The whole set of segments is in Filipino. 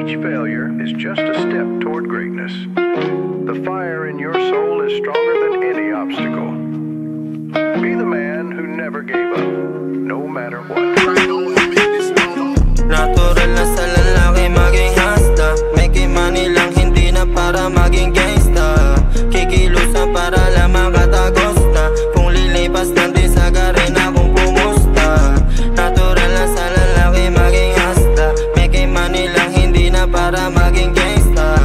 Each failure is just a step toward greatness. The fire in your soul is stronger than any obstacle. Be the man who never gave up, no matter what. Natural na sa lalaki maging hasta. Making money lang, hindi na para maging gangsta. Kikilusan para lang makatagos na. Kung lilipas lang din sa garena kung pumusta. Natural na sa lalaki maging hasta. Making money lang, hindi na para maging gangsta.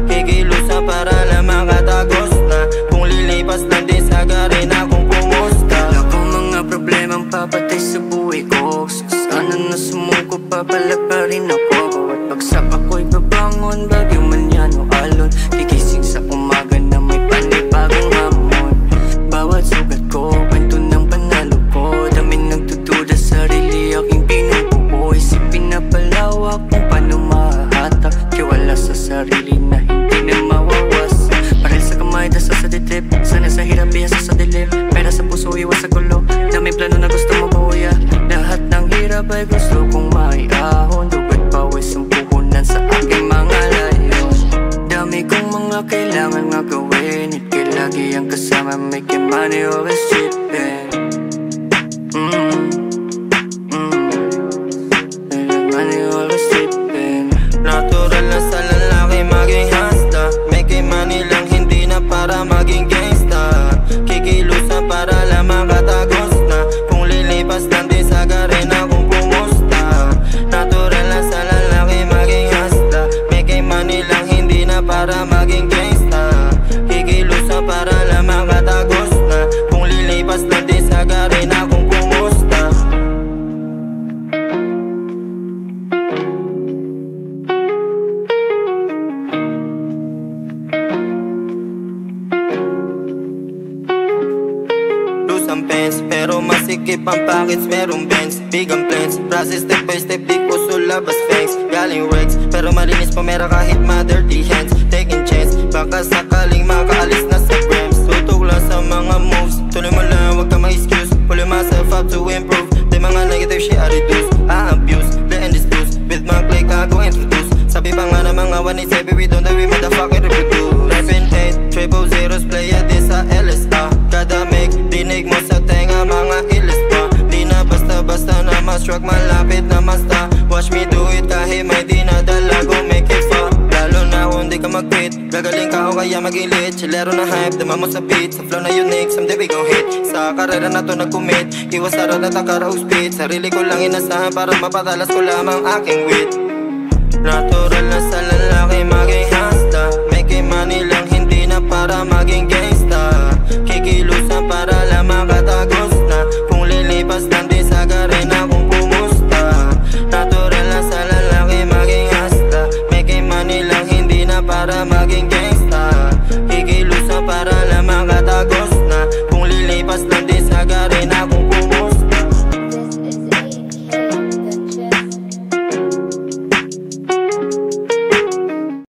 Kikilusan para lang makatagos na. Kung lilipas lang din sa garena kung pumusta. Wala kong mga problemang papatay sa buhay ko. Sana na sumuko pa pala pa rin ako. Bawat bagsak ako'y babangon, bagyo man yan o alon. Gigising sa umaga na may panibagong hamon. Bawat sugat ko, kwento ng panalo ko. Daming nagdududa, sarili aking pinubuo. Isipin na palawak kung paano mahahatak. Tiwala sa sarili na hindi na mawawas. Paril sa kamay, dasa sa dibdib. Sana sa hirap, biyasa sa dilim. Pera sa puso, iwas sa gulo. Daming plano na gusto mabuya. Lahat ng hirap ay gusto kong maiahon. Dugot pawis ang puhunan sa aking mga layon. Dami kong mga kailangan nga gawin. Ikay lagi ang kasama, making money always trippin'. Money always trippin'. Natural na sa lalaki maging hasta. Making money lang, hindi na para maging gangsta. Kikilusan para lang makatagos na. Kung lilipas lang din sa garena kung pumusta. Natural na sa lalaki maging hasta. Making money lang, hindi na para maging gangsta. Kikilusan para lang makatagos na. Kung lilipas lang din sa garena kung pumusta. Ang pens, pero masikip ang packets, merong bends. Big ang plans, process step by step, di ko sulabas fangs. Galing Rex, pero malinis pamera kahit ma-dirty hands. Taking chance, baka sakaling makaalis na sa grams. Tutok lang sa mga moves, tuloy mo lang, wag ka ma-excuse. Pulling myself up to improve, di mga negative shit I reduce. I abuse, letting this boost, with my click I go introduce. Sabi pa nga na mga 187, we don't know we motherfucking reproduce. Rapping 8, triple zeros, play at this sa LSA. Kada make, dinig mo sa tenga mga ilis pa. Di na basta-basta na ma-struck, malapit na masta. Watch me do it kahit may dinadala, go make it fun. Lalo na kung di ka mag-quit, gagaling ka o kaya maging lit. Chillero na hype, dama mo sa beat. Sa flow na unique, someday we gon' hit. Sa karera na to nag-commit, iwas sa road at ang karaog speed. Sarili ko lang inasahan para mapatalas ko lamang aking wit. Natural na sa lalaki maging hasta. Making money lang, hindi na para maging gangsta. Kikilusan